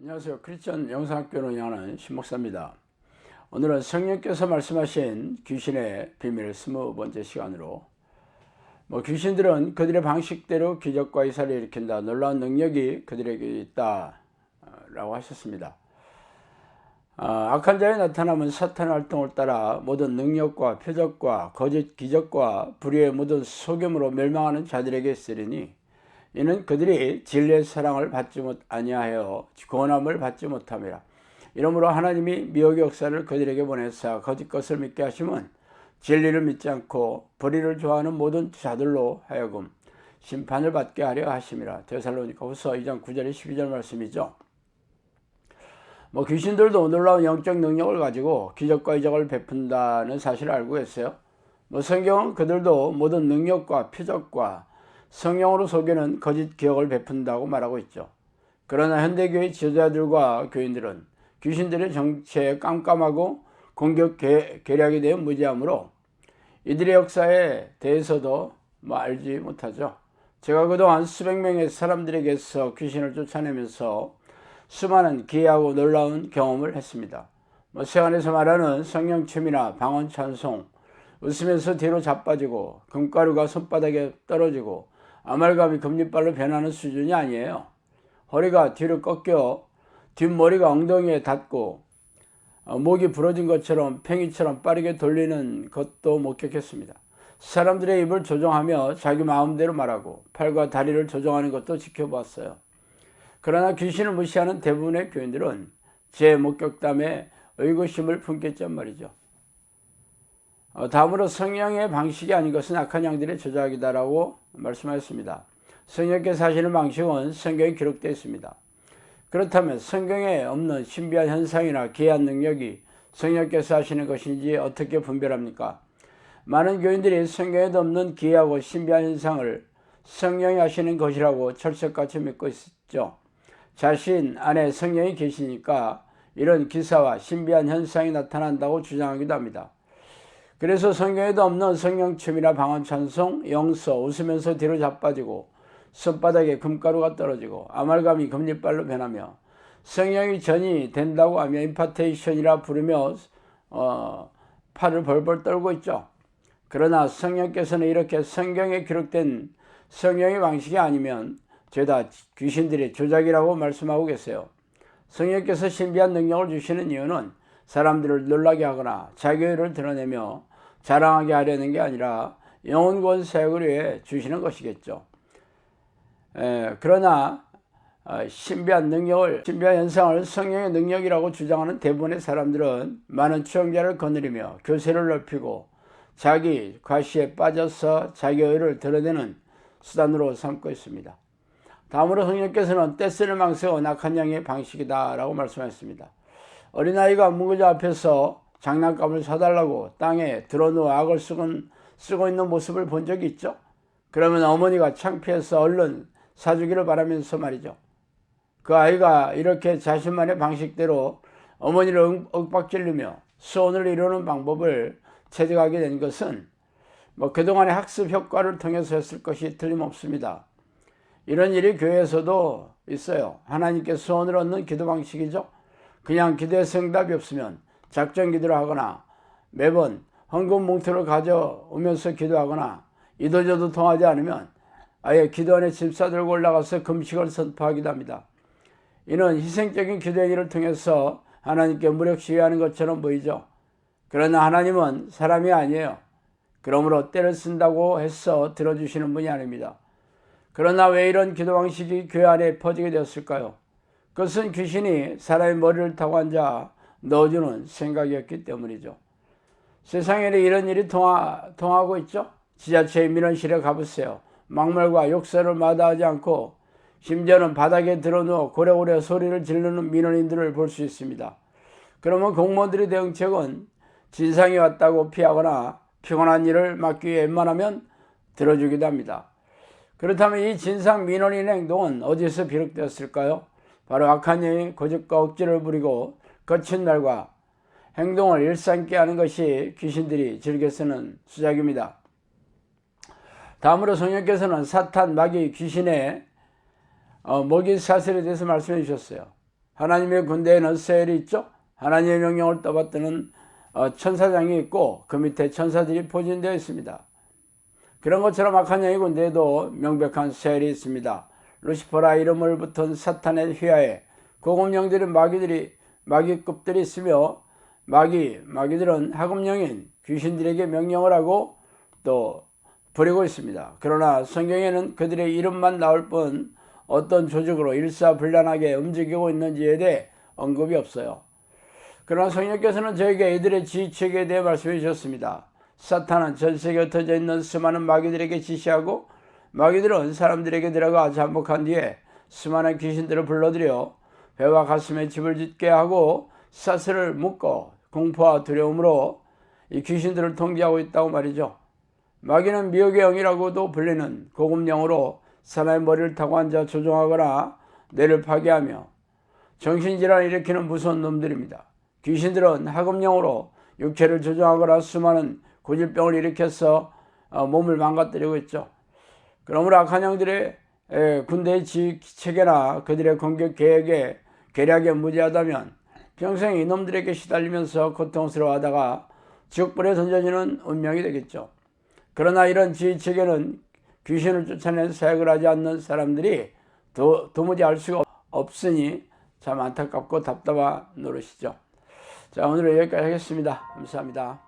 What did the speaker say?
안녕하세요. 크리스천 영상학교를 운영하는 신목사입니다. 오늘은 성령께서 말씀하신 귀신의 비밀 20번째 시간으로 귀신들은 그들의 방식대로 기적과 이사를 일으킨다. 놀라운 능력이 그들에게 있다 라고 하셨습니다. 악한 자의 나타남은 사탄의 활동을 따라 모든 능력과 표적과 거짓 기적과 불의의 모든 속임으로 멸망하는 자들에게 있으리니 이는 그들이 진리의 사랑을 받지 아니하여 구원함을 받지 못함이라. 이러므로 하나님이 미혹의 역사를 그들에게 보내사 거짓 것을 믿게 하심은 진리를 믿지 않고 불의를 좋아하는 모든 자들로 하여금 심판을 받게 하려 하심이라. 데살로니가 후서 2장 9절에 12절 말씀이죠. 귀신들도 놀라운 영적 능력을 가지고 기적과 이적을 베푼다는 사실을 알고 계세요. 성경은 그들도 모든 능력과 표적과 성령으로 속이는 거짓 기억을 베푼다고 말하고 있죠. 그러나 현대교회 지도자들과 교인들은 귀신들의 정체에 깜깜하고 공격 계략에 대해 무지하므로 이들의 역사에 대해서도 알지 못하죠. 제가 그동안 수백 명의 사람들에게서 귀신을 쫓아내면서 수많은 기이하고 놀라운 경험을 했습니다. 세간에서 말하는 성령춤이나 방언 찬송, 웃으면서 뒤로 자빠지고 금가루가 손바닥에 떨어지고 아말감이 금리발로 변하는 수준이 아니에요. 허리가 뒤로 꺾여 뒷머리가 엉덩이에 닿고 목이 부러진 것처럼 팽이처럼 빠르게 돌리는 것도 목격했습니다. 사람들의 입을 조종하며 자기 마음대로 말하고 팔과 다리를 조종하는 것도 지켜보았어요. 그러나 귀신을 무시하는 대부분의 교인들은 제 목격담에 의구심을 품겠단 말이죠. 다음으로 성령의 방식이 아닌 것은 악한 양들의 조작이다라고 말씀하셨습니다. 성령께서 하시는 방식은 성경에 기록되어 있습니다. 그렇다면 성경에 없는 신비한 현상이나 기이한 능력이 성령께서 하시는 것인지 어떻게 분별합니까? 많은 교인들이 성경에도 없는 기이하고 신비한 현상을 성령이 하시는 것이라고 철석같이 믿고 있죠. 자신 안에 성령이 계시니까 이런 기사와 신비한 현상이 나타난다고 주장하기도 합니다. 그래서 성경에도 없는 성령춤이나 방언 찬송, 영서, 웃으면서 뒤로 자빠지고 손바닥에 금가루가 떨어지고 아말감이 금리발로 변하며 성령이 전이 된다고 하며 임파테이션이라 부르며 팔을 벌벌 떨고 있죠. 그러나 성령께서는 이렇게 성경에 기록된 성령의 방식이 아니면 죄다 귀신들의 조작이라고 말씀하고 계세요. 성령께서 신비한 능력을 주시는 이유는 사람들을 놀라게 하거나 자기의를 드러내며 자랑하게 하려는 게 아니라 영혼구원 사역을 위해 주시는 것이겠죠. 그러나 신비한 현상을 성령의 능력이라고 주장하는 대부분의 사람들은 많은 추종자를 거느리며 교세를 넓히고 자기 과시에 빠져서 자기의 의를 드러내는 수단으로 삼고 있습니다. 다음으로 성령께서는 떼쓰는 방식은 악한 양의 방식이다 라고 말씀하셨습니다. 어린아이가 문구자 앞에서 장난감을 사달라고 땅에 드러누워 악을 쓰고 있는 모습을 본 적이 있죠. 그러면 어머니가 창피해서 얼른 사주기를 바라면서 말이죠. 그 아이가 이렇게 자신만의 방식대로 어머니를 윽박지르며 소원을 이루는 방법을 체득하게 된 것은 그동안의 학습 효과를 통해서였을 것이 틀림없습니다. 이런 일이 교회에서도 있어요. 하나님께 소원을 얻는 기도 방식이죠. 그냥 기도에 응답이 없으면 작전 기도를 하거나 매번 헌금 봉투를 가져오면서 기도하거나 이도저도 통하지 않으면 아예 기도 안에 짐 싸들고 올라가서 금식을 선포하기도 합니다. 이는 희생적인 기도 행위를 통해서 하나님께 무력 시위하는 것처럼 보이죠. 그러나 하나님은 사람이 아니에요. 그러므로 때를 쓴다고 해서 들어주시는 분이 아닙니다. 그러나 왜 이런 기도 방식이 교회 안에 퍼지게 되었을까요? 그것은 귀신이 사람의 머리를 타고 앉아 넣어주는 생각이었기 때문이죠. 세상에는 이런 일이 통하고 있죠. 지자체의 민원실에 가보세요. 막말과 욕설을 마다하지 않고 심지어는 바닥에 드러누워 고래고래 소리를 지르는 민원인들을 볼 수 있습니다. 그러면 공무원들의 대응책은 진상이 왔다고 피하거나 피곤한 일을 막기 위해 웬만하면 들어주기도 합니다. 그렇다면 이 진상 민원인의 행동은 어디서 비롯되었을까요? 바로 악한 영이 고집과 억지를 부리고 거친 말과 행동을 일삼게 하는 것이 귀신들이 즐겨 쓰는 수작입니다. 다음으로 성령께서는 사탄, 마귀, 귀신의 먹이 사슬에 대해서 말씀해 주셨어요. 하나님의 군대에는 세엘이 있죠. 하나님의 명령을 떠받드는 천사장이 있고 그 밑에 천사들이 포진되어 있습니다. 그런 것처럼 악한 영의 군대에도 명백한 세엘이 있습니다. 루시퍼라 이름을 붙은 사탄의 휘하에 고급 영들인 마귀급들이 있으며 마귀들은 하급령인 귀신들에게 명령을 하고 또 부리고 있습니다. 그러나 성경에는 그들의 이름만 나올 뿐 어떤 조직으로 일사불란하게 움직이고 있는지에 대해 언급이 없어요. 그러나 성령께서는 저에게 이들의 지휘체계에 대해 말씀해 주셨습니다. 사탄은 전 세계에 흩어져 있는 수많은 마귀들에게 지시하고 마귀들은 사람들에게 들어가 잠복한 뒤에 수많은 귀신들을 불러들여 배와 가슴에 집을 짓게 하고 사슬을 묶어 공포와 두려움으로 이 귀신들을 통제하고 있다고 말이죠. 마귀는 미혹의 영이라고도 불리는 고급 영으로 사람의 머리를 타고 앉아 조종하거나 뇌를 파괴하며 정신질환을 일으키는 무서운 놈들입니다. 귀신들은 하급령으로 육체를 조종하거나 수많은 고질병을 일으켜서 몸을 망가뜨리고 있죠. 그러므로 악한 영들의 군대의 지휘체계나 그들의 공격 계략에 무지하다면 평생 이놈들에게 시달리면서 고통스러워하다가 지옥불에 던져지는 운명이 되겠죠. 그러나 이런 지휘체계는 귀신을 쫓아내는 사역을 하지 않는 사람들이 도무지 알 수가 없으니 참 안타깝고 답답한 노릇이죠. 자, 오늘은 여기까지 하겠습니다. 감사합니다.